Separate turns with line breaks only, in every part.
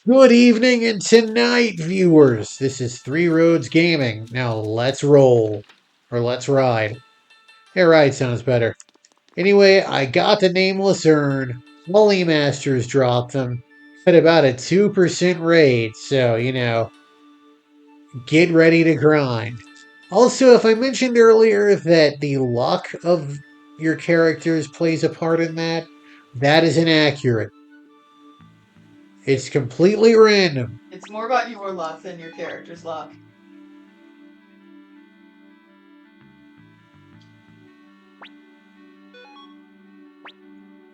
Good evening and tonight, viewers. This is Three Roads Gaming. Now let's roll. Or let's ride. Hey, ride sounds better. Anyway, I got the nameless urn. Molly Masters dropped them. At about a 2% rate, so, get ready to grind. Also, if I mentioned earlier that the luck of your characters plays a part in that, that is inaccurate. It's completely random.
It's more about your luck than your character's luck.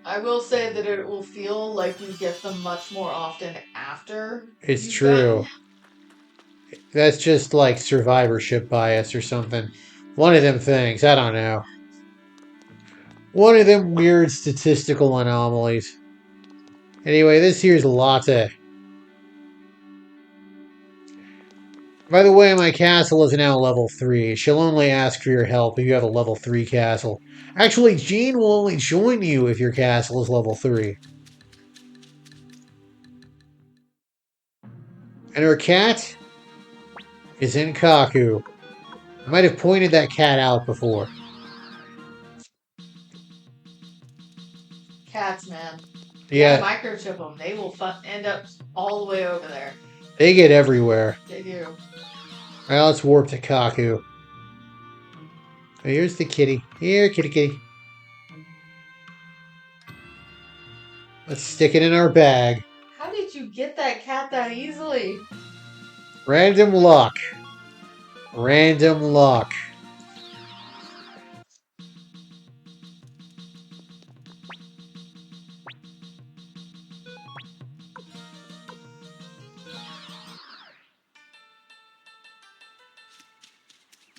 I will say that it will feel like you get them much more often after
It's
you've
true.
gotten.
That's just like survivorship bias or something. One of them things. I don't know. One of them weird statistical anomalies. Anyway, this here's Lotte. By the way, my castle is now level 3. She'll only ask for your help if you have a level 3 castle. Actually, Jean will only join you if your castle is level 3. And her cat is in Kaku. I might have pointed that cat out before.
Cats, man. You
Yeah,
gotta microchip them. They will end up all the way over there.
they get everywhere.
They do.
Alright, let's warp to Kaku. Oh, here's the kitty. Here, kitty kitty. Let's stick it in our bag.
How did you get that cat that easily?
Random luck. Random luck.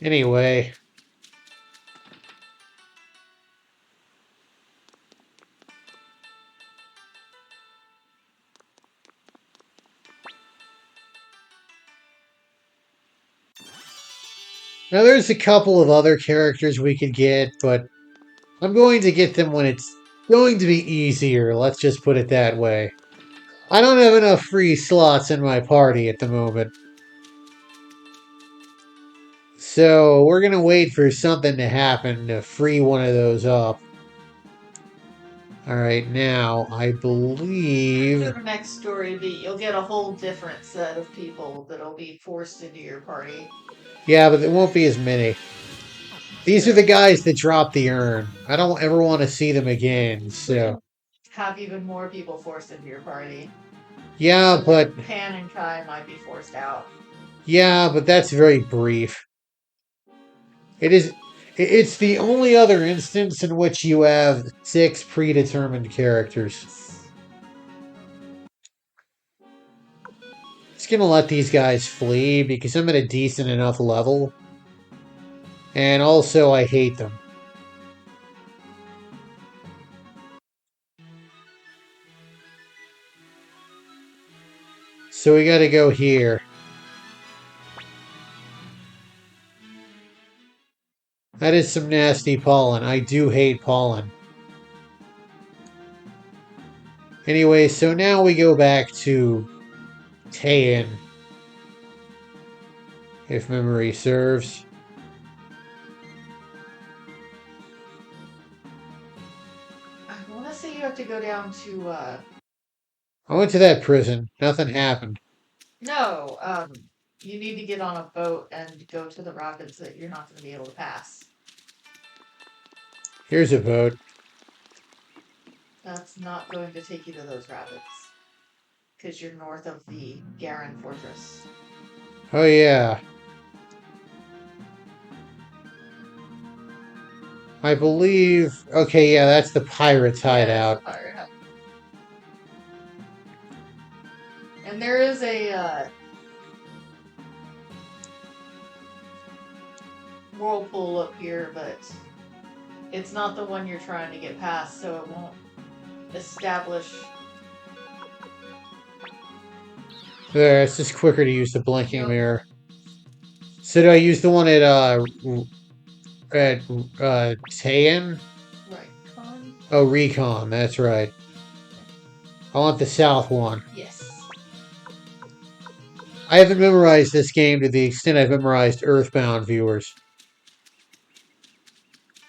Anyway. Now there's a couple of other characters we could get, but I'm going to get them when it's going to be easier. Let's just put it that way. I don't have enough free slots in my party at the moment. So we're going to wait for something to happen to free one of those up. Alright, now I believe...
After the next story beat, you'll get a whole different set of people that'll be forced into your party.
Yeah, but there won't be as many. These are the guys that dropped the urn. I don't ever want to see them again, so...
Have even more people forced into your party.
Yeah, but...
Pan and Kai might be forced out.
Yeah, but that's very brief. It is... It's the only other instance in which you have 6 predetermined characters. Just gonna let these guys flee because I'm at a decent enough level. And also, I hate them. So we gotta go here. That is some nasty pollen. I do hate pollen. Anyway, so now we go back to Taein, if memory serves.
I want to say you have to go down to,
I went to that prison. Nothing happened.
No, you need to get on a boat and go to the rapids that you're not going to be able to pass.
Here's a boat.
That's not going to take you to those rapids. Because you're north of the Garen Fortress.
Oh, yeah. I believe... Okay, yeah, that's the pirate's hideout.
Yeah, pirate. And there is a, whirlpool up here, but it's not the one you're trying to get past, so it won't establish.
There, it's just quicker to use the blinking mirror. So do I use the one at Taein?
Recon?
Oh, Recon, that's right. I want the south one.
Yes.
I haven't memorized this game to the extent I've memorized Earthbound, viewers.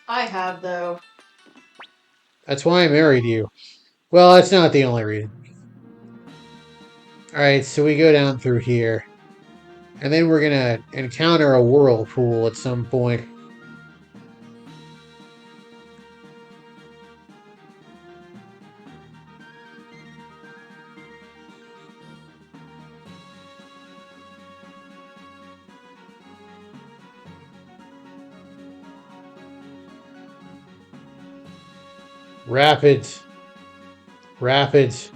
I have, though.
That's why I married you. Well, that's not the only reason. Alright, so we go down through here. And then we're gonna encounter a whirlpool at some point. Rapids. Rapids.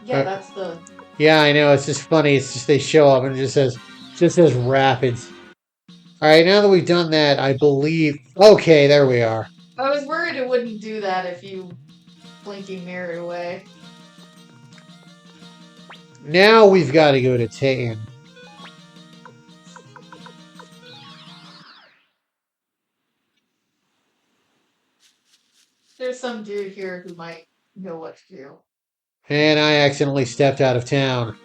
Yeah, that's the.
Yeah, I know. It's just funny. It's just they show up and it just says rapids. All right, now that we've done that, I believe. Okay, there we are.
I was worried it wouldn't do that if you blinking mirrored away.
Now we've got to go to Tan.
There's some dude here who might know what to do.
And I accidentally stepped out of town.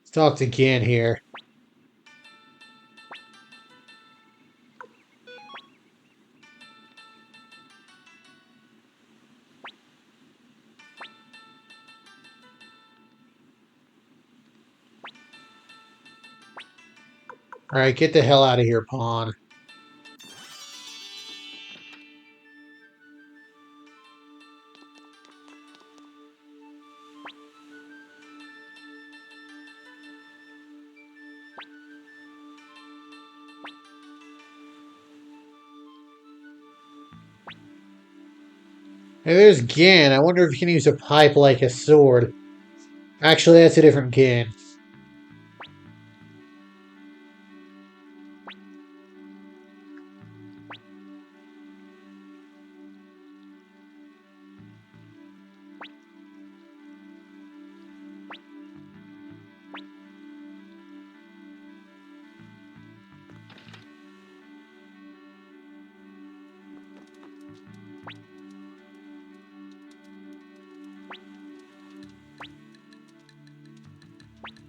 Let's talk to Gin here. All right, get the hell out of here, Pawn. Hey, there's Gin. I wonder if he can use a pipe like a sword. Actually, that's a different Gin.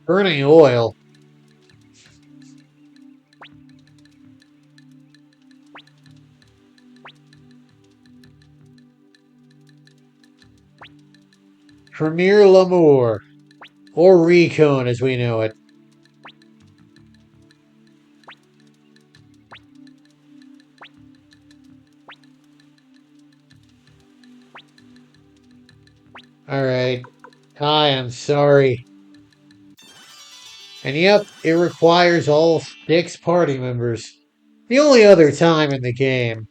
Burning oil. Premier Lamour. Or Recon as we know it. Alright. Hi, I'm sorry. And yep, it requires all 6 party members. The only other time in the game.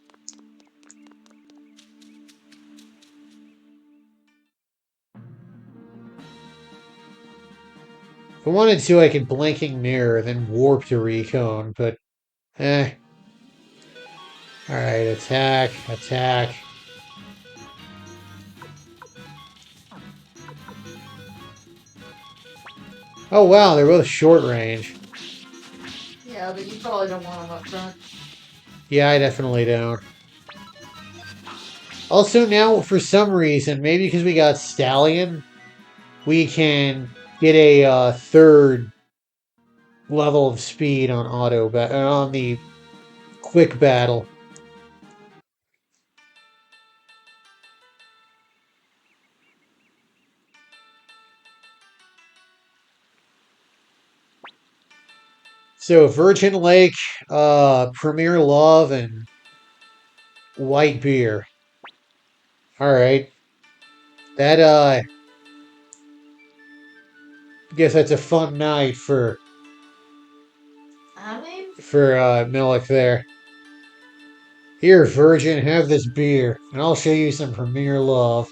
If I wanted to, I could blinking mirror, then warp to Recon, but eh. Alright, attack, attack. Oh wow, they're both short range.
Yeah, but you probably don't want them up front.
Yeah, I definitely don't. Also now, for some reason, maybe because we got Stallion, we can get a third level of speed on on the quick battle. So Virgin Lake, Premier Love, and White Beer. All right, that guess that's a fun night
I mean,
for Milik there. Here, Virgin, have this beer, and I'll show you some Premier Love.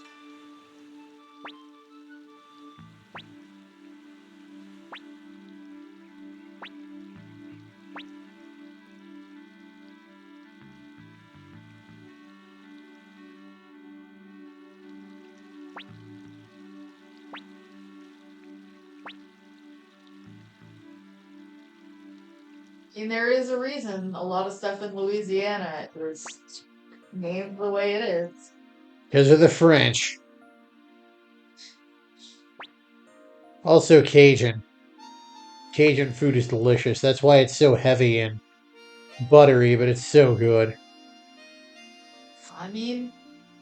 and there is a reason a lot of stuff in Louisiana is named the way it is.
Because of the French. Also Cajun. Cajun food is delicious. That's why it's so heavy and buttery, but it's so good.
I mean,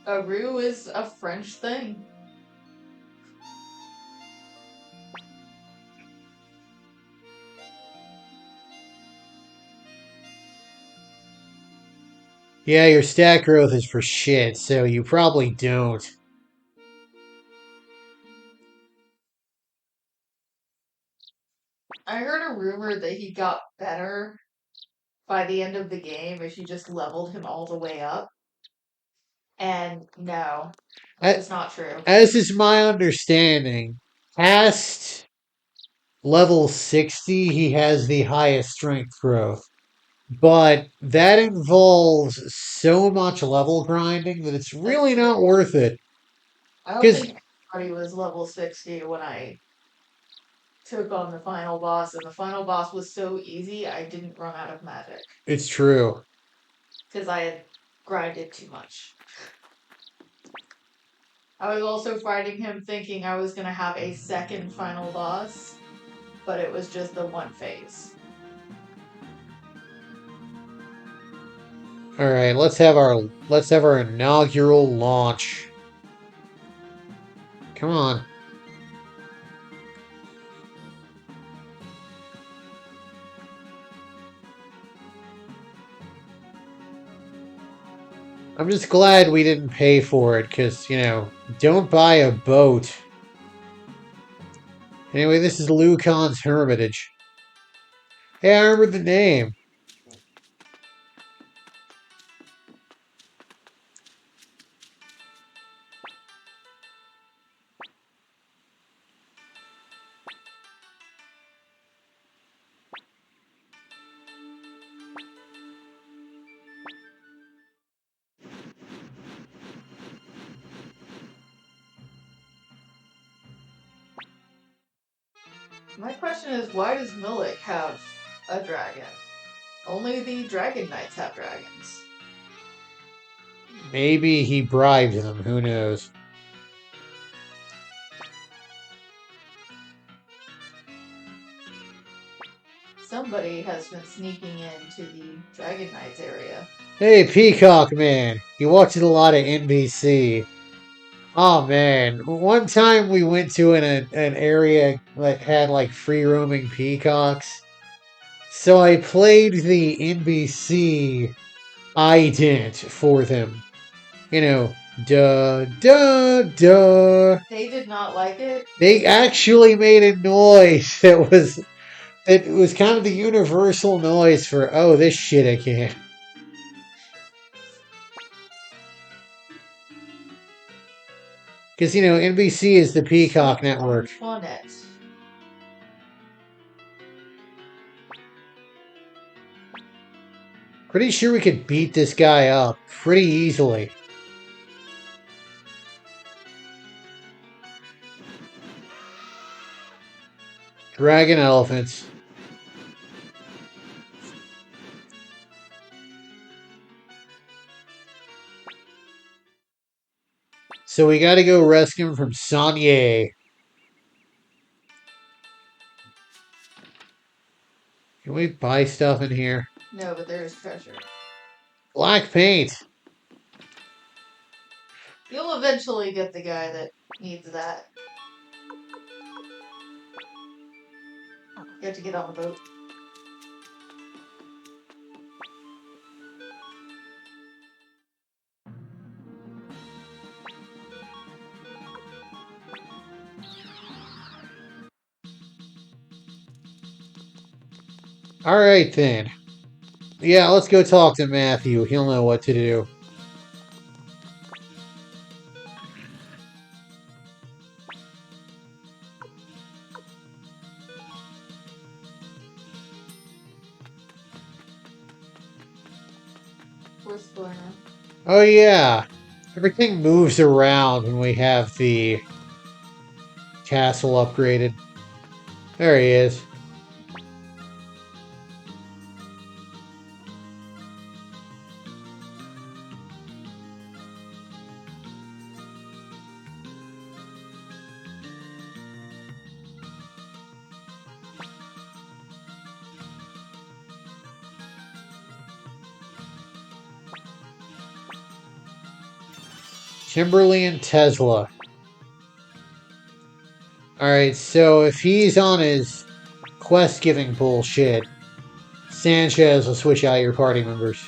a roux is a French thing.
Yeah, your stat growth is for shit, so you probably don't.
I heard a rumor that he got better by the end of the game if you just leveled him all the way up. And no, it's not true.
As is my understanding, past level 60, he has the highest strength growth. But that involves so much level grinding that it's really not worth it.
I don't
Because
think anybody was level 60 when I took on the final boss, and the final boss was so easy I didn't run out of magic.
it's true.
Because I had grinded too much. I was also fighting him thinking I was going to have a second final boss, but it was just the one phase.
All right, let's have our inaugural launch. Come on. I'm just glad we didn't pay for it, because, don't buy a boat. Anyway, this is Liu Khan's Hermitage. Hey, I remember the name.
My question is, why does Milik have a dragon? Only the Dragon Knights have dragons.
Maybe he bribed them, who knows.
Somebody has been sneaking into the Dragon Knights area.
Hey, Peacock Man, you watched a lot of NBC. Oh man, one time we went to an area that had like free roaming peacocks. So I played the NBC ident for them. You know, duh, duh, duh.
They did not like it.
They actually made a noise that was kind of the universal noise for, oh, this shit again. Because, NBC is the Peacock Network.
Antoinette.
Pretty sure we could beat this guy up pretty easily. Dragon elephants. So we gotta go rescue him from Sanye. Can we buy stuff in here?
No, but there's treasure.
Black paint.
You'll eventually get the guy that needs that. You have to get on the boat.
Alright then. Yeah, let's go talk to Matthew. He'll know what to do.
What's going on?
Oh yeah. Everything moves around when we have the castle upgraded. There he is. Kimberly and Tesla. Alright, so if he's on his quest giving bullshit, Sanchez will switch out your party members.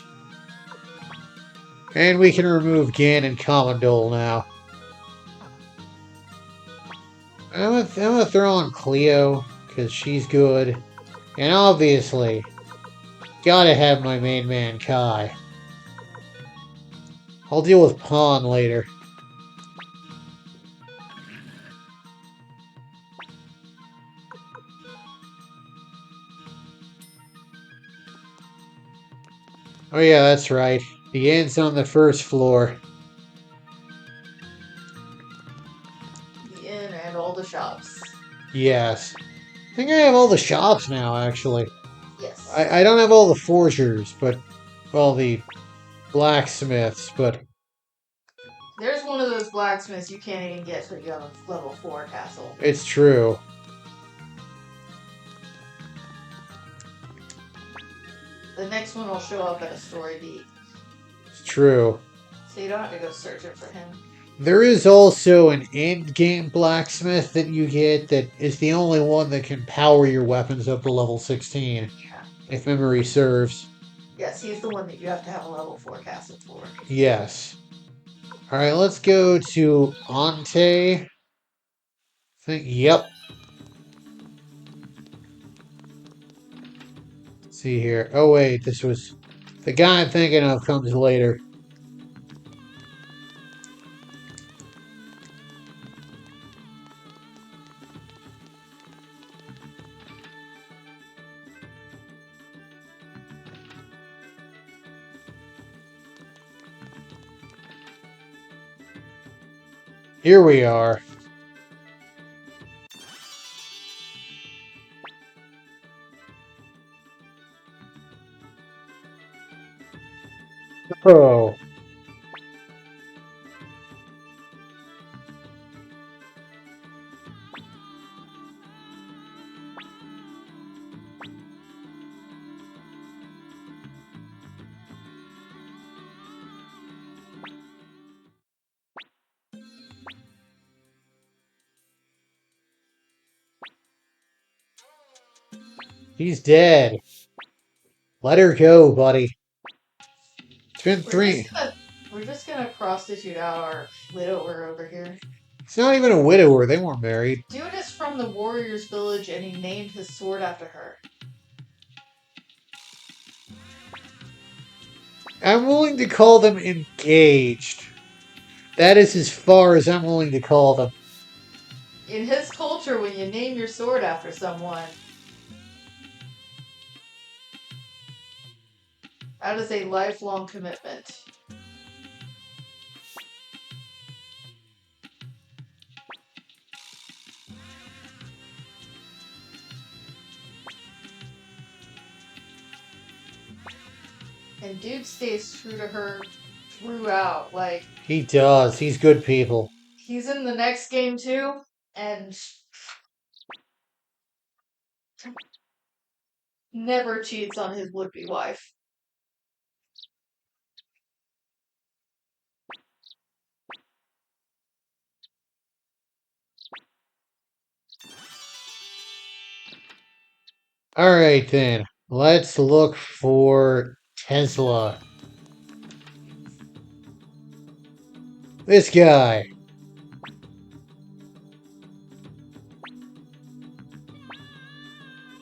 And we can remove Gan and Commodole now. I'm gonna throw on Cleo, because she's good. And obviously, gotta have my main man Kai. I'll deal with Pawn later. Oh yeah, that's right. The inn's on the first floor.
The inn and all the shops.
Yes. I think I have all the shops now, actually.
Yes.
I don't have all the forgers, but all the blacksmiths, but
There's one of those blacksmiths you can't even get till you have a level 4 castle.
it's true.
The next one will show up at a story beat.
It's true.
So you don't have to go searching for him.
There is also an end-game blacksmith that you get that is the only one that can power your weapons up to level 16,
Yeah.
if memory serves.
Yes, he's the one that you have to have a level 4 castle for.
Yes. Alright, let's go to Ante. Yep. Let's see here. Oh wait, this was... The guy I'm thinking of comes later. Here we are. Oh. He's dead. Let her go, buddy. It's been three.
We're just gonna prostitute out our widower over here.
It's not even a widower. They weren't married.
Dude is from the warrior's village and he named his sword after her.
I'm willing to call them engaged. That is as far as I'm willing to call them.
In his culture, when you name your sword after someone, that is a lifelong commitment. And dude stays true to her throughout. Like,
He does. He's good people.
he's in the next game too, and never cheats on his would-be wife.
Alright then. Let's look for Tesla. This guy.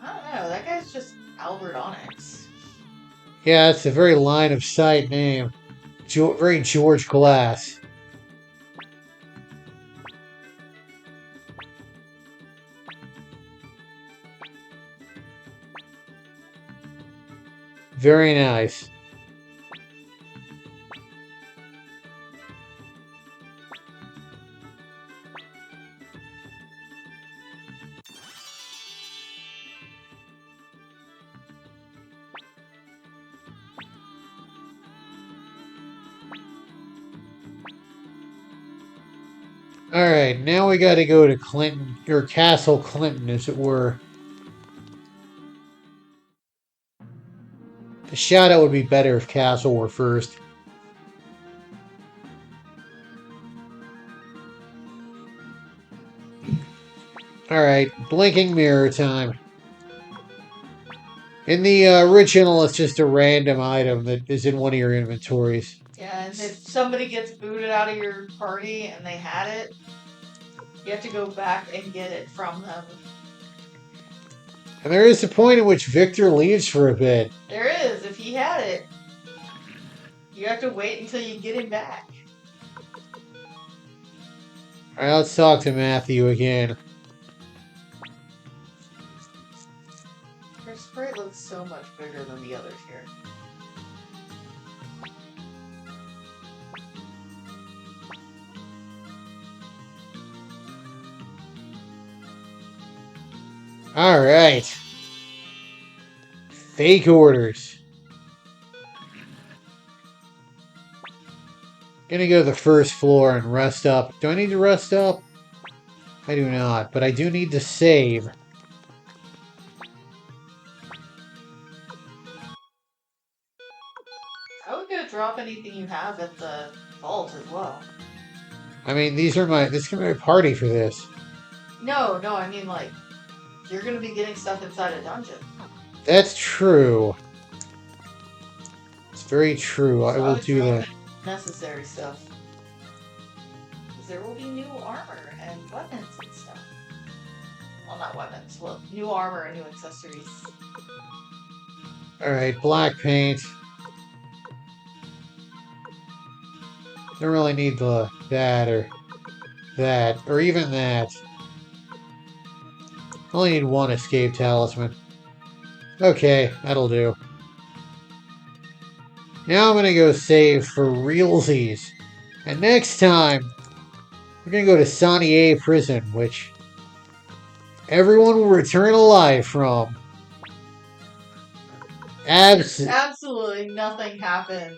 I don't know, that guy's just Albert Onyx.
Yeah, it's a very line of sight name. Very George Glass. Very nice. Alright, now we gotta go to Clinton, or Castle Clinton, as it were. The shout out would be better if Castle were first. Alright, blinking mirror time. In the original, it's just a random item that is in one of your inventories.
Yeah, and if somebody gets booted out of your party and they had it, you have to go back and get it from them.
And there is a point at which Victor leaves for a bit.
There is, if he had it. You have to wait until you get him back.
Alright, let's talk to Matthew again.
Her sprite looks so much bigger than the others here.
Alright. Fake orders. Gonna go to the first floor and rest up. Do I need to rest up? I do not, but I do need to save.
I would go drop anything you have at the vault as well.
I mean, this is my party for this.
No, I mean like, you're gonna be getting stuff inside a dungeon.
That's true. It's very true.
So
I will
would
do
drop
that.
necessary stuff. Because there will be new armor and weapons and stuff. Well, not weapons. Well, new armor and new accessories.
Alright, black paint. Don't really need that, or even that. Only need one escape talisman. Okay, that'll do. Now I'm gonna go save for realsies. And next time, we're gonna go to Sanier Prison, which everyone will return alive from.
Absolutely nothing happens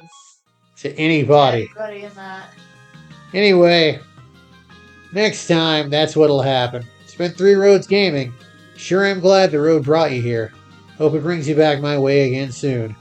To anybody.
to anybody in that.
Anyway, next time, that's what'll happen. It's been Three Roads Gaming. Sure am glad the road brought you here. Hope it brings you back my way again soon.